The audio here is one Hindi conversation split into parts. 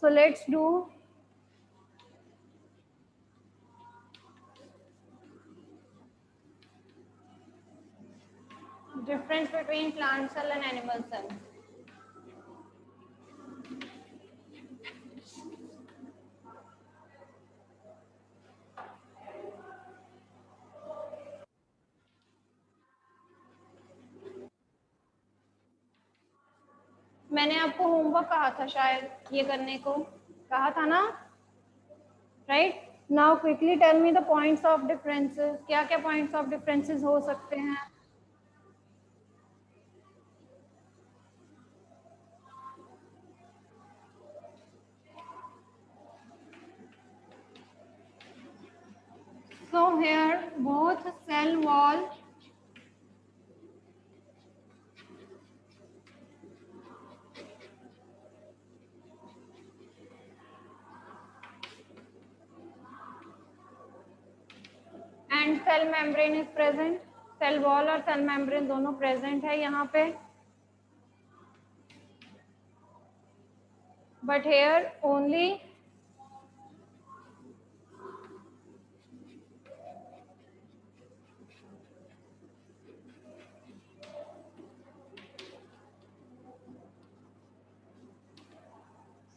So let's do difference between plant cell and animal cell. मैंने आपको होमवर्क कहा था शायद ये करने को, कहा था ना, right? Now quickly tell me the points of differences. क्या क्या पॉइंट्स ऑफ डिफरेंसेस हो सकते हैं? So here both cell wall and cell membrane is present. Cell wall और cell membrane दोनों present है यहाँ पे. But here only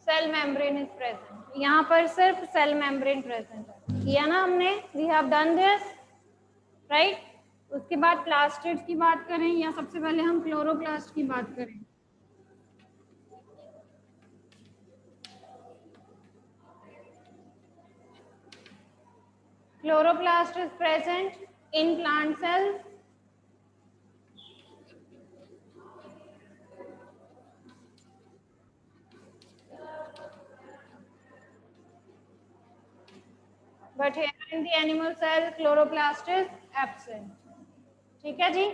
cell membrane is present. यहाँ पर सिर्फ cell membrane present है. किया ना हमने? We have done this, right? उसके बाद प्लास्टिड्स की बात करें या सबसे पहले हम क्लोरोप्लास्ट की बात करें? Chloroplast is present in plant cells. But here in the animal cell, chloroplast is absent. ठीक है जी?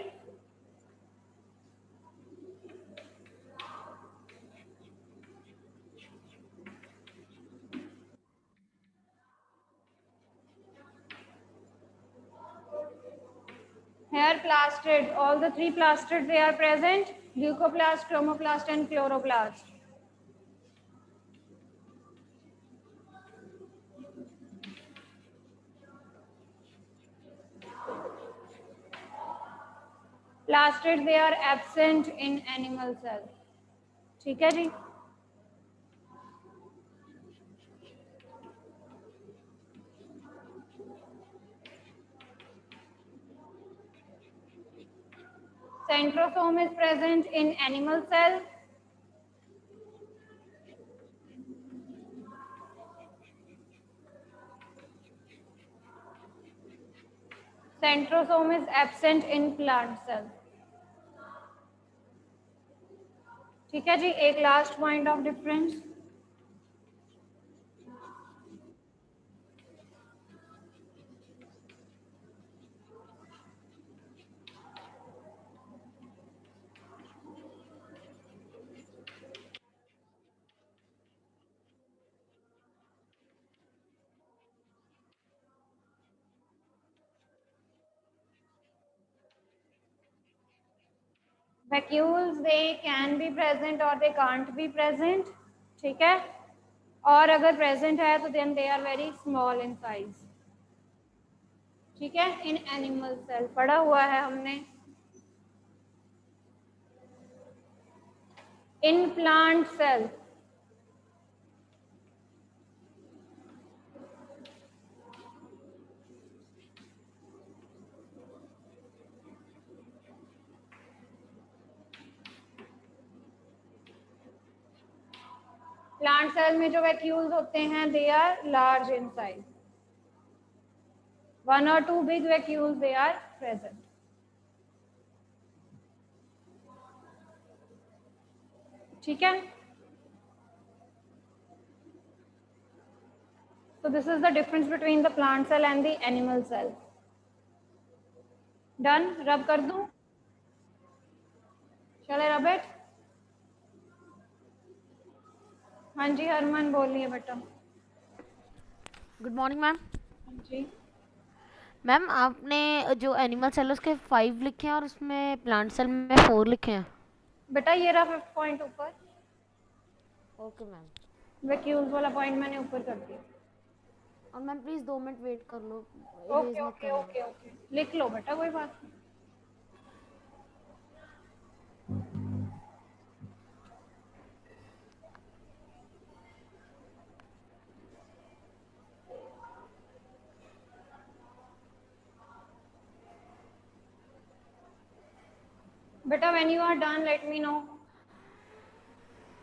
Here plastid, all the three plastids they are present: leucoplast, chromoplast and chloroplast. Plastids they are absent in animal cell. ठीक है जी? Centrosome is present in animal cell. Centrosome is absent in plant cell. ठीक है जी? एक last point of difference. Vacuoles they can be present or they can't be present. ठीक है? और अगर present है तो then they are very small in size. ठीक है? In animal cell पढ़ा हुआ है हमने. In plant cell plant cell में जो वैक्यूल्स होते हैं they are large in size. 1 or 2 big vacuoles they are present. ठीक है? So this is the difference between the plant cell and the animal cell. Done? रब कर दूं? Shall I rub it? हाँ जी हरमन बोलिए बेटा. Good morning ma'am. हाँ जी मैम आपने जो एनिमल सेल उसके 5 लिखे हैं और उसमें प्लांट सेल में 4 लिखे हैं. बेटा ये रहा 5th पॉइंट ऊपर. Okay ma'am. वैक्यूल्स वाला पॉइंट मैंने ऊपर कर दिया। और मैम प्लीज 2 मिनट वेट कर लो, ओके इरेज मत ओके करना। ओके ओके, लिख लो बेटा, कोई बात नहीं। बेटा when you are done let me know.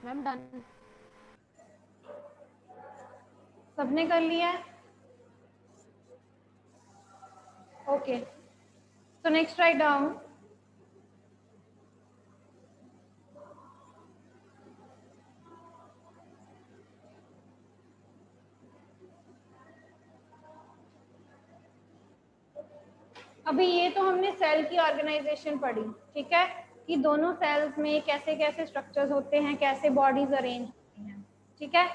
Ma'am done. सबने कर लिया है? Okay, so next write down अभी ये तो हमने सेल की ऑर्गेनाइजेशन पढ़ी, ठीक है, कि दोनों सेल्स में कैसे कैसे स्ट्रक्चर्स होते हैं, कैसे बॉडीज अरेंज होती हैं, ठीक है।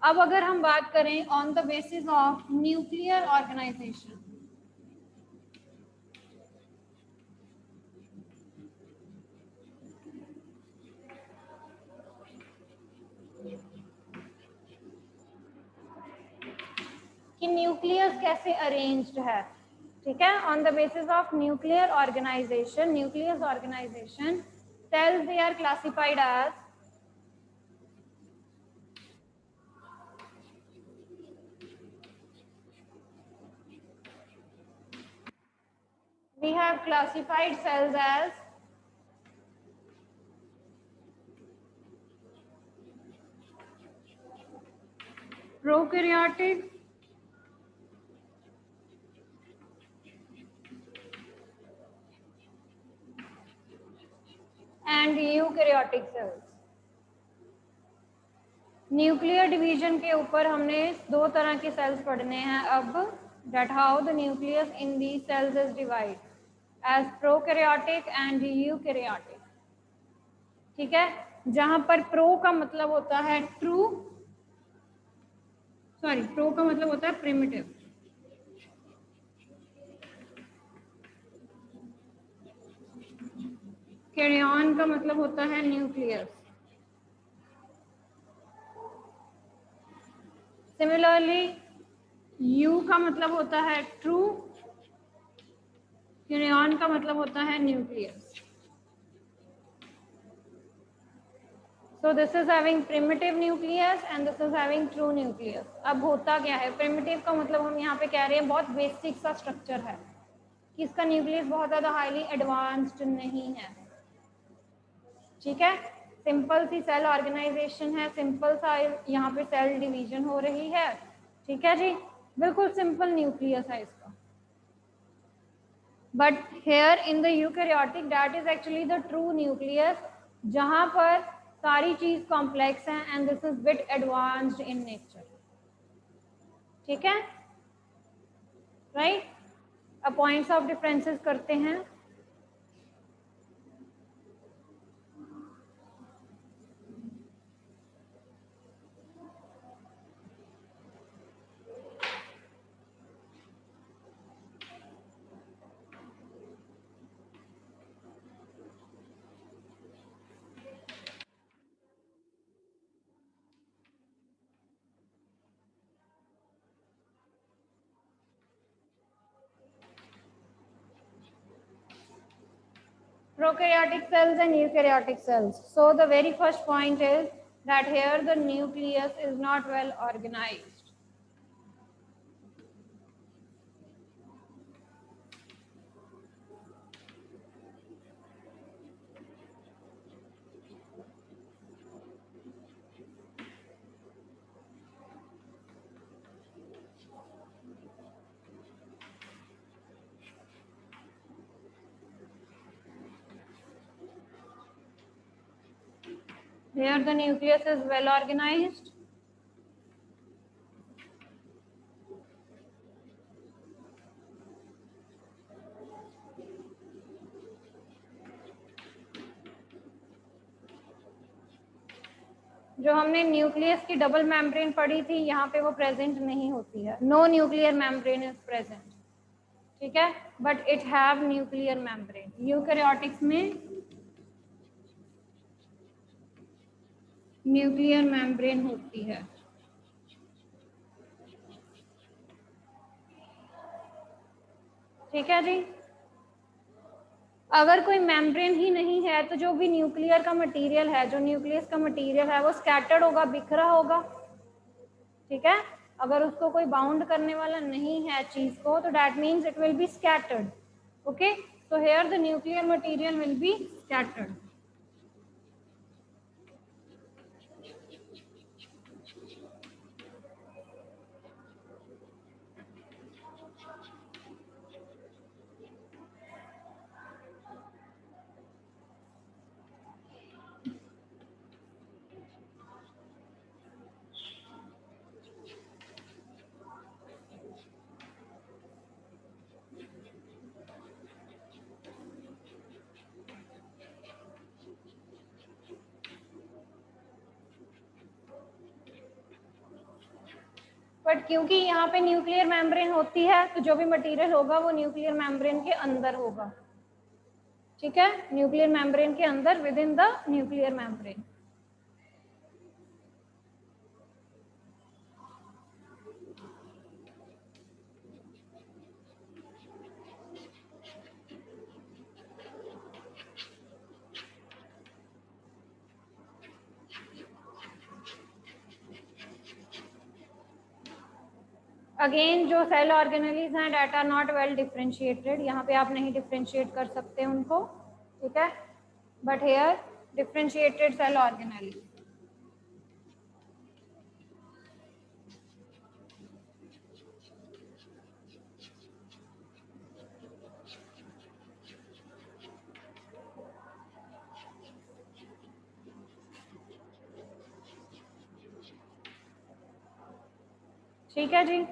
अब अगर हम बात करें on the basis of nuclear organization, कि न्यूक्लियस कैसे अरेंज्ड है, ठीक है। On the basis of nuclear organization, nucleus organization, cells they are classified as, we have classified cells as prokaryotic and eukaryotic cells। न्यूक्लियर डिवीजन के ऊपर हमने दो तरह के सेल्स पढ़ने हैं अब, that how the nucleus in these cells is divided as prokaryotic and eukaryotic, ठीक है। जहां पर प्रो का मतलब होता है ट्रू, सॉरी प्रो का मतलब होता है प्रिमिटिव, कैरियन का मतलब होता है न्यूक्लियस। सिमिलरली यू का मतलब होता है ट्रू, कैरियन का मतलब होता है nucleus. So this is having primitive nucleus and this is having true nucleus। अब होता क्या है, primitive का मतलब हम यहाँ पे कह रहे हैं बहुत बेसिक सा स्ट्रक्चर है, कि इसका न्यूक्लियस बहुत ज़्यादा हाईली एडवांस्ड नहीं है, ठीक है। सिंपल सी सेल ऑर्गेनाइजेशन है, सिंपल सा यहाँ पे सेल डिवीजन हो रही है, ठीक है जी, बिल्कुल सिंपल न्यूक्लियस है इसका। But here in the eukaryotic that is actually the true nucleus, जहाँ पर सारी चीज कॉम्प्लेक्स है and this is bit advanced in nature, ठीक है, राइट। अब पॉइंट्स ऑफ डिफरेंसेस करते हैं। Prokaryotic cells and eukaryotic cells. So the very first point is that here the nucleus is not well organized. Here the nucleus is well organized. जो हमने न्यूक्लियस की डबल मेम्ब्रेन पढ़ी थी, यहाँ पे वो प्रेजेंट नहीं होती है, no nuclear membrane is present, ठीक है, but it have nuclear membrane. Eukaryotics में न्यूक्लियर मेम्ब्रेन होती है, ठीक है जी। अगर कोई मेम्ब्रेन ही नहीं है तो जो भी न्यूक्लियर का मटेरियल है, जो न्यूक्लियस का मटेरियल है, वो स्कैटर्ड होगा, बिखरा होगा। ठीक है, अगर उसको कोई बाउंड करने वाला नहीं है चीज को, तो that means it will be scattered. Okay, so here the nuclear material will be scattered. But क्योंकि यहाँ पे न्यूक्लियर मेम्ब्रेन होती है, तो जो भी मटेरियल होगा वो न्यूक्लियर मेम्ब्रेन के अंदर होगा। ठीक है, न्यूक्लियर मेम्ब्रेन के अंदर, within the nuclear membrane. Again जो सेल ऑर्गेनेलीज हैं that are not well differentiated, यहाँ पे आप नहीं डिफ्रेंशिएट कर सकते उनको। ठीक है, but here differentiated cell organelles. ठीक है जी।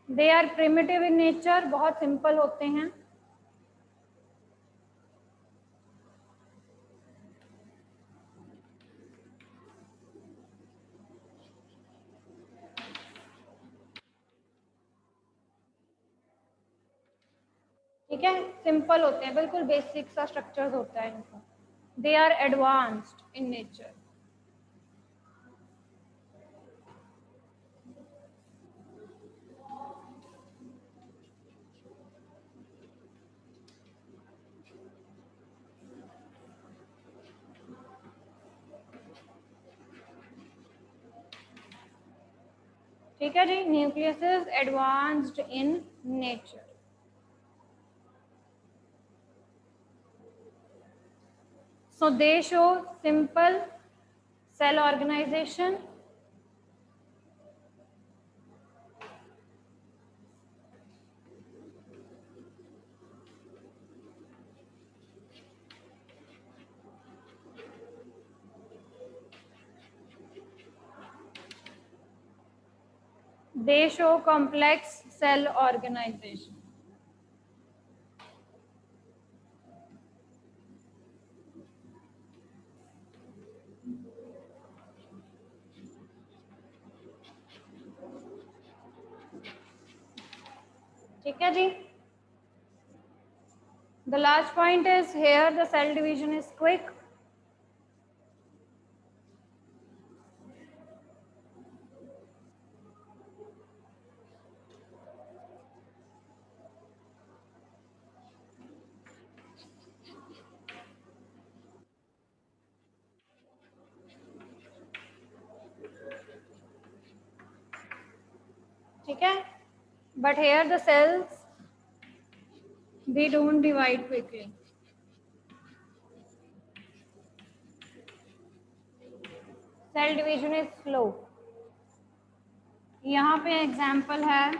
They are primitive in nature, बहुत सिंपल होते हैं। ठीक है, सिंपल होते हैं, बिल्कुल बेसिक सा स्ट्रक्चर होता है इनका। They are advanced in nature. ठीक है जी, nucleus is advanced in nature. So they show simple cell organization. They show complex cell organization. ठीक है जी। The last point is here the cell division is quick. ठीक है, but here the cells, they don't divide quickly. Cell division is slow. यहाँ पे एग्जाम्पल है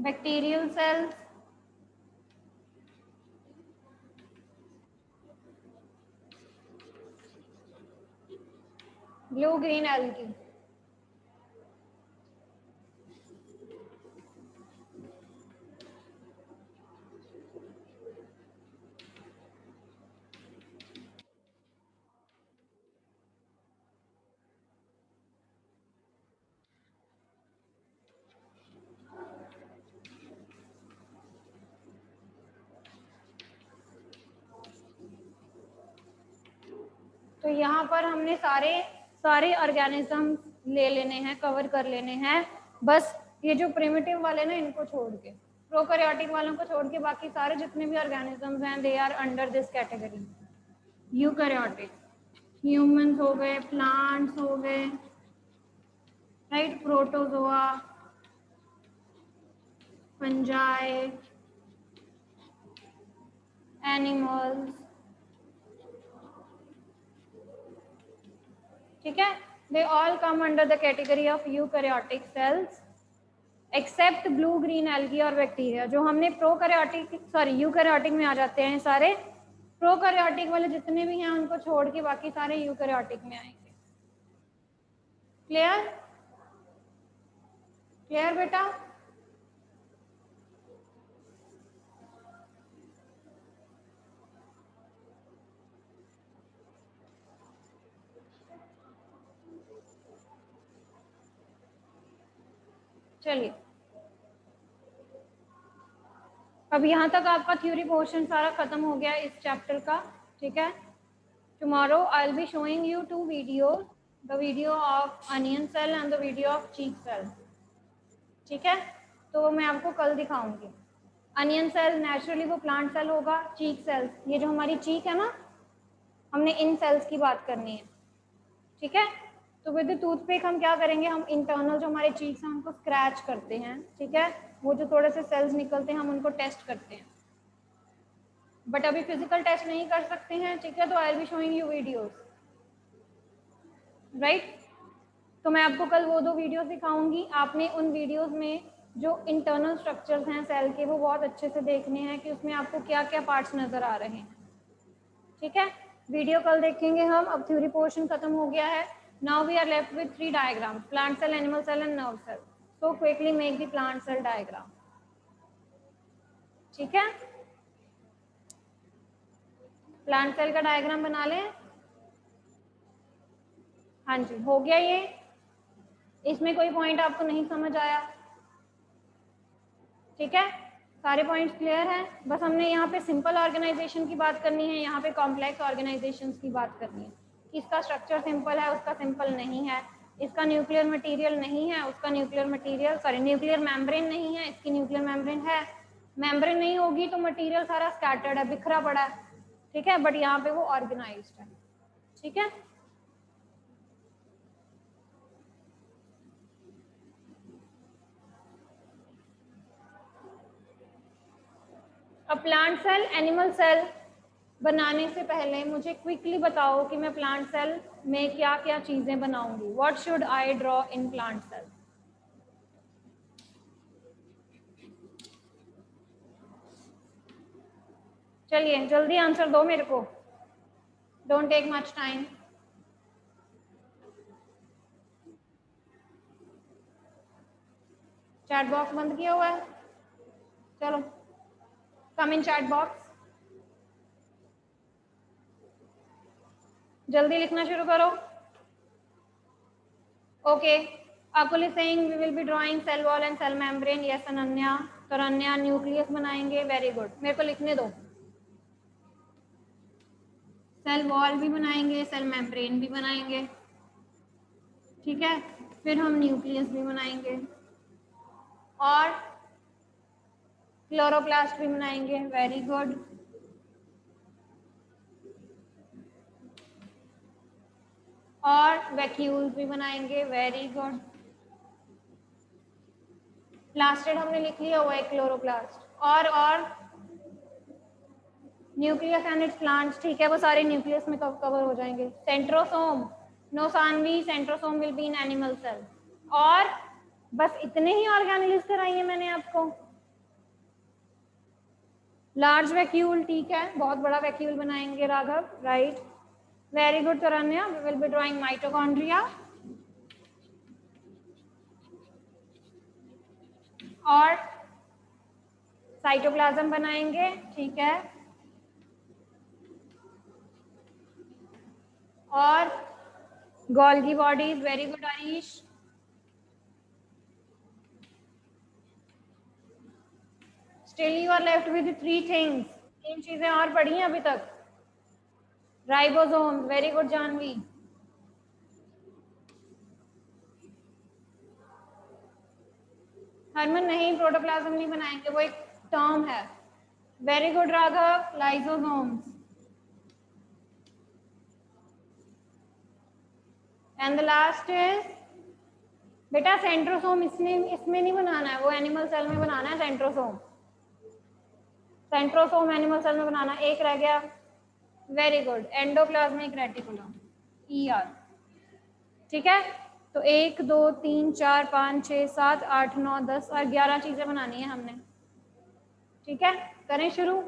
bacterial cells, blue green algae. तो यहाँ पर हमने सारे सारे ऑर्गेनिजम्स ले लेने हैं, कवर कर लेने हैं, बस ये जो प्रिमिटिव वाले ना इनको छोड़ के, प्रोकैरियोटिक वालों को छोड़ के बाकी सारे जितने भी ऑर्गेनिजम्स हैं they are under this category eukaryotic. Humans हो गए, प्लांट्स हो गए, राइट, प्रोटोजोआ, फंजाई, एनिमल्स, ठीक है, they all come under the category of eukaryotic cells except blue green algae और बैक्टीरिया। जो हमने यूकैरियोटिक में आ जाते हैं सारे, प्रोकैरियोटिक वाले जितने भी हैं उनको छोड़ के बाकी सारे यूकैरियोटिक में आएंगे। क्लियर? क्लियर बेटा? चलिए, अब यहाँ तक आपका थ्योरी पोर्शन सारा खत्म हो गया इस चैप्टर का, ठीक है। Tomorrow I will be showing you 2 videos, the video of onion cell and the video of cheek cell, ठीक है। तो मैं आपको कल दिखाऊंगी। अनियन सेल नेचुरली वो प्लांट सेल होगा, चीक सेल्स, ये जो हमारी चीक है ना, हमने इन सेल्स की बात करनी है, ठीक है। तो विद टूथपिक हम क्या करेंगे, हम इंटरनल जो हमारे चीक्स हैं उनको स्क्रैच करते हैं, ठीक है। वो जो थोड़े से सेल्स निकलते हैं हम उनको टेस्ट करते हैं, बट अभी फिजिकल टेस्ट नहीं कर सकते हैं, ठीक है। तो आई will be showing you videos, right. तो मैं आपको कल वो 2 वीडियोस दिखाऊंगी। आपने उन वीडियोस में जो इंटरनल स्ट्रक्चर्स हैं सेल के वो बहुत अच्छे से देखने हैं कि उसमें आपको क्या क्या पार्ट्स नजर आ रहे हैं, ठीक है। वीडियो कल देखेंगे हम। अब थ्योरी पोर्शन खत्म हो गया है। Now we are left with 3 diagram, plant cell, animal cell and nerve cell. So quickly make the plant cell diagram, ठीक है। प्लांट सेल का डायग्राम बना लें। हाँ जी, हो गया ये। इसमें कोई पॉइंट आपको नहीं समझ आया, ठीक है। सारे पॉइंट्स क्लियर हैं। बस हमने यहाँ पे सिंपल ऑर्गेनाइजेशन की बात करनी है, यहाँ पे कॉम्प्लेक्स ऑर्गेनाइजेशन की बात करनी है। इसका स्ट्रक्चर सिंपल है, उसका सिंपल नहीं है, इसका न्यूक्लियर मटेरियल नहीं है, उसका न्यूक्लियर मेम्ब्रेन नहीं है, इसकी न्यूक्लियर मेम्ब्रेन है। मेम्ब्रेन नहीं होगी तो मटेरियल सारा स्कैटर्ड है, बिखरा पड़ा है, ठीक है, बट यहाँ पे वो ऑर्गेनाइज्ड है, ठीक है। अब प्लांट सेल, एनिमल सेल बनाने से पहले मुझे क्विकली बताओ कि मैं प्लांट सेल में क्या क्या चीजें बनाऊंगी। What should I draw in plant cell? चलिए जल्दी आंसर दो मेरे को, don't take much time. Chat box बंद किया हुआ है, चलो कम इन चैट बॉक्स, जल्दी लिखना शुरू करो। Okay, Akul is saying we will be drawing cell wall and cell membrane. Yes Ananya. Taranya nucleus बनाएंगे, वेरी गुड, मेरे को लिखने दो। सेल वॉल भी बनाएंगे, सेल मेम्ब्रेन भी बनाएंगे, ठीक है। फिर हम न्यूक्लियस भी बनाएंगे और क्लोरोप्लास्ट भी बनाएंगे, वेरी गुड। और वैक्यूल्स भी बनाएंगे, वेरी गुड। प्लास्टिड हमने लिख लिया हुआ है, क्लोरोप्लास्ट। और न्यूक्लियस एंड इट्स प्लांट्स, ठीक है, वो सारे न्यूक्लियस में कवर हो जाएंगे। Centrosome, no Saanvi, centrosome will be in animal cell. और बस इतने ही ऑर्गेनेल्स कराई है मैंने आपको। लार्ज वैक्यूल, ठीक है, बहुत बड़ा वैक्यूल बनाएंगे Raghav, right, very good Taranya. We will be drawing mitochondria और साइटोप्लाज्म बनाएंगे, ठीक है, और Golgi bodies, very good Arish. Still you are left with 3 things, 3 चीजें और पढ़ी हैं अभी तक। Ribosome, very good Janvi. Harman नहीं, प्रोटोप्लाज्म नहीं बनाएंगे, वो एक टर्म है। Very good Raghav, lysosomes. And the last is बेटा सेंट्रोसोम, इसमें नहीं बनाना है, वो एनिमल सेल में बनाना है सेंट्रोसोम। सेंट्रोसोम एनिमल सेल में बनाना, एक रह गया। Very good, endoplasmic reticulum, ER। ठीक है, तो 1 2 3 4 5 6 7 8 9 10 और 11 चीजें बनानी है हमने। ठीक है, करें शुरू,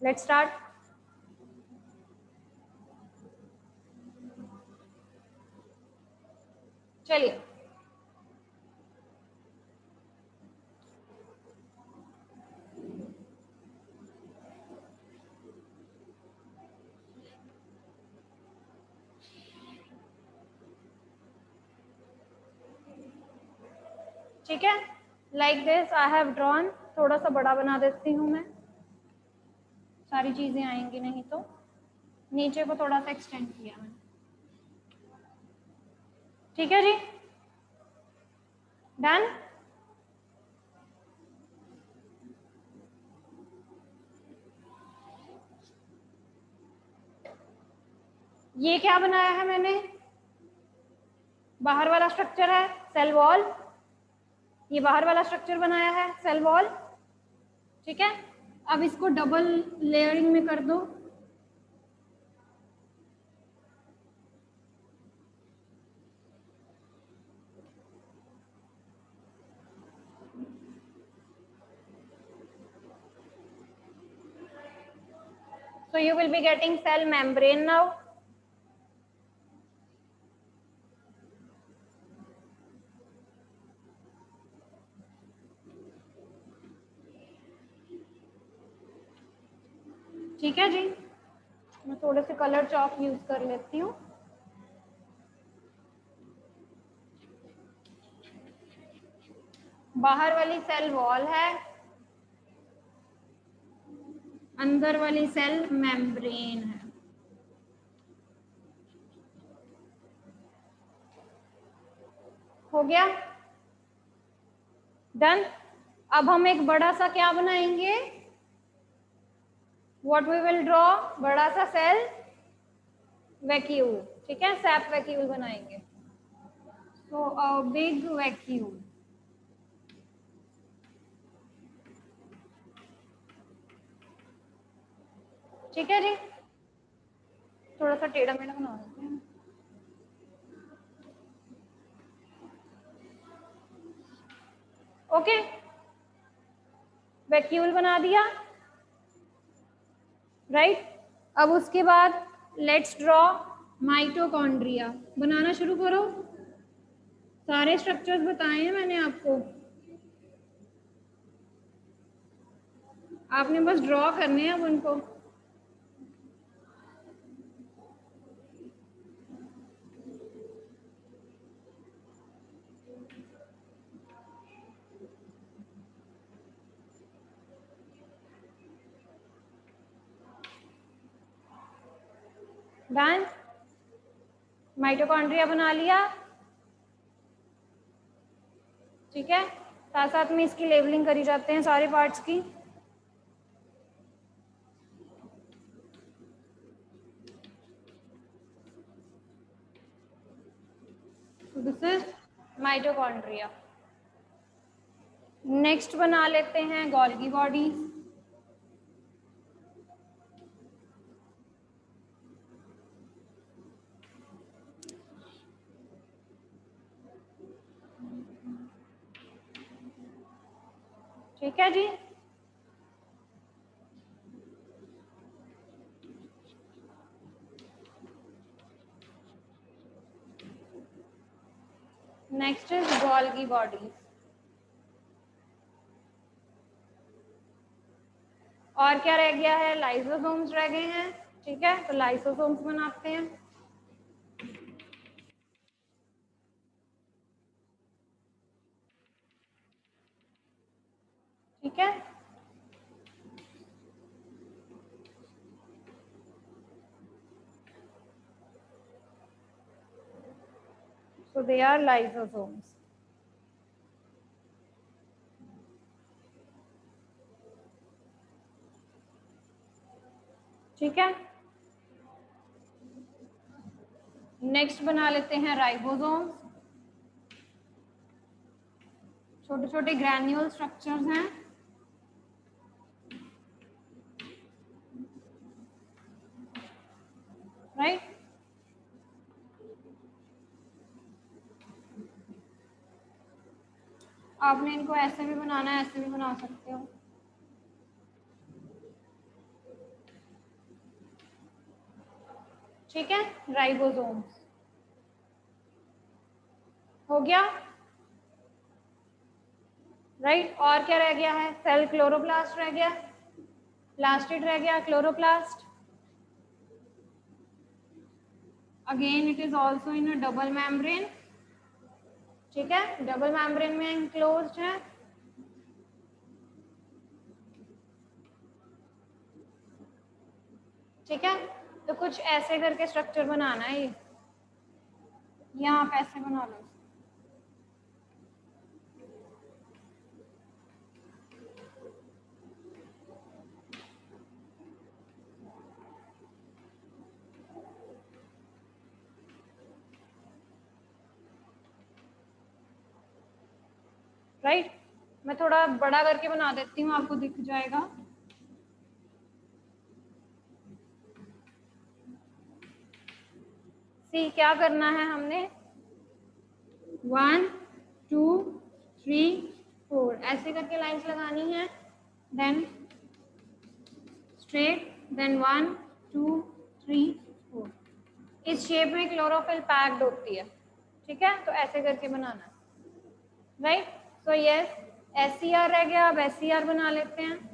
लेट्स स्टार्ट। चलिए, ठीक है, like this I have drawn. थोड़ा सा बड़ा बना देती हूँ मैं, सारी चीजें आएंगी नहीं तो। नीचे को थोड़ा सा एक्सटेंड किया मैंने। ठीक है जी, डन। ये क्या बनाया है मैंने, बाहर वाला स्ट्रक्चर है सेल वॉल, ये बाहर वाला स्ट्रक्चर बनाया है सेल वॉल। ठीक है, अब इसको डबल लेयरिंग में कर दो। So you will be getting cell membrane now. ठीक है जी, मैं थोड़े से कलर चॉक यूज कर लेती हूँ। बाहर वाली सेल वॉल है, अंदर वाली सेल मेम्ब्रेन है। हो गया, डन। अब हम एक बड़ा सा क्या बनाएंगे, व्हाट वी विल ड्रॉ, बड़ा सा सेल वैक्यूल। ठीक है, सैप वैक्यूल बनाएंगे। सो अ बिग वैक्यूल। ठीक है जी, थोड़ा सा टेढ़ा मेढ़ा बना देते हैं। ओके, वैक्यूल बना दिया, राइट। अब उसके बाद लेट्स ड्रॉ माइटोकॉन्ड्रिया। बनाना शुरू करो, सारे स्ट्रक्चर्स बताए हैं मैंने आपको, आपने बस ड्रॉ करने हैं अब उनको। डन, माइटोकॉन्ड्रिया बना लिया। ठीक है, साथ साथ में इसकी लेबलिंग करी जाते हैं सारे पार्ट्स की। This is mitochondria. नेक्स्ट बना लेते हैं गोल्गी बॉडी। ठीक है जी, नेक्स्ट इज गोल्गी बॉडी। और क्या रह गया है, लाइसोसोम्स रह गए हैं। ठीक है, तो लाइसोसोम्स बनाते हैं। ठीक है, so they are lysosomes। ठीक है, नेक्स्ट बना लेते हैं राइबोसोम्स। छोटे छोटे ग्रैन्यूल स्ट्रक्चर्स हैं, राइट। आपने इनको ऐसे भी बनाना है, ऐसे भी बना सकते हो। ठीक है, राइबोसोम्स हो गया, राइट। और क्या रह गया है? सेल क्लोरोप्लास्ट रह गया, प्लास्टिड रह गया, chloroplast. Again it is also in a double membrane. ठीक है, डबल मेम्ब्रेन में एनक्लोज्ड है। ठीक है, तो कुछ ऐसे करके स्ट्रक्चर बनाना है। ये यहाँ आप ऐसे बना लो, राइट। मैं थोड़ा बड़ा करके बना देती हूँ, आपको दिख जाएगा। सी क्या करना है हमने? 1 2 3 4 ऐसे करके लाइंस लगानी है, देन स्ट्रेट, देन 1 2 3 4। इस शेप में क्लोरोफिल पैक्ड होती है। ठीक है, तो ऐसे करके बनाना है, राइट। सो यस, SCR रह गया, अब SCR बना लेते हैं।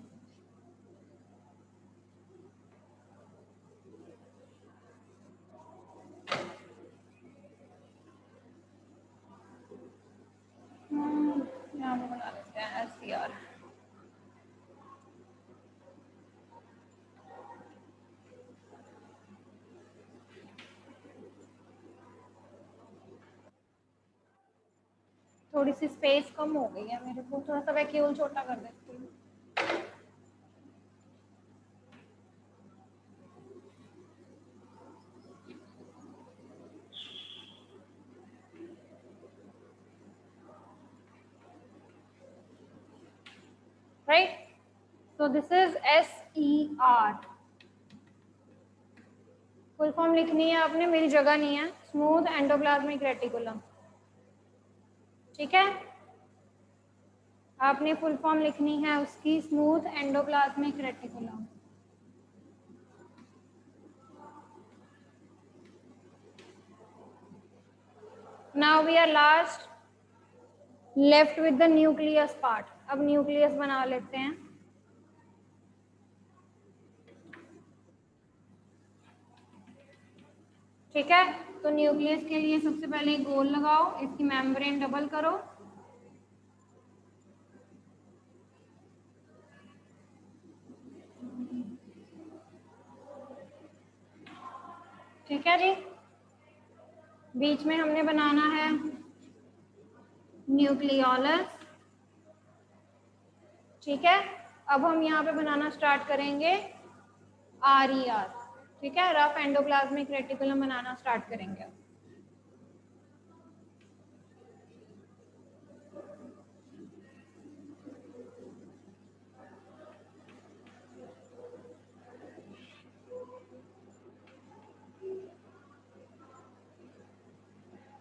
यहाँ पे बना लेते हैं SCR। थोड़ी सी स्पेस कम हो गई है मेरे को, थोड़ा सा वैक्यूल छोटा कर देती हूँ। Right, so this is SER। Full form लिखनी है आपने, मेरी जगह नहीं है। Smooth endoplasmic reticulum. ठीक है, आपने फुल फॉर्म लिखनी है उसकी, smooth endoplasmic reticulum. Now we are last left with the nucleus part. अब न्यूक्लियस बना लेते हैं। ठीक है, तो न्यूक्लियस के लिए सबसे पहले गोल लगाओ, इसकी मेम्ब्रेन डबल करो। ठीक है जी, बीच में हमने बनाना है न्यूक्लियोलस। ठीक है, अब हम यहाँ पे बनाना स्टार्ट करेंगे RER। ठीक है, रफ एंडोप्लाज्मिक रेटिकुलम बनाना स्टार्ट करेंगे।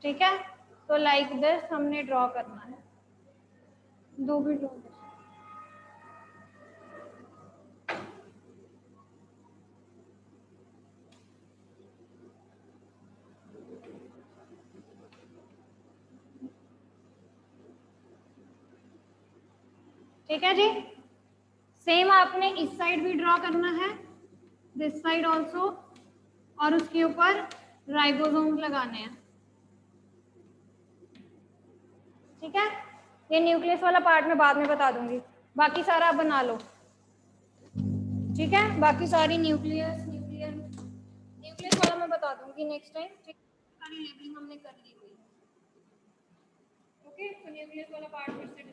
ठीक है, तो लाइक दिस हमने ड्रॉ करना है। दो भी ड्रॉ। ठीक है जी, सेम आपने इस साइड भी ड्रॉ करना है, दिस साइड ऑल्सो, और उसके ऊपर राइबोसोम लगाने हैं। ठीक है, ये न्यूक्लियस वाला पार्ट मैं बाद में बता दूंगी, बाकी सारा आप बना लो। ठीक है, बाकी सारी न्यूक्लियस वाला मैं बता दूंगी नेक्स्ट टाइम। ठीक, सारी लेबलिंग हमने कर ली हुई है। ओके, तो न्यूक्लियस वाला पार्ट फिर से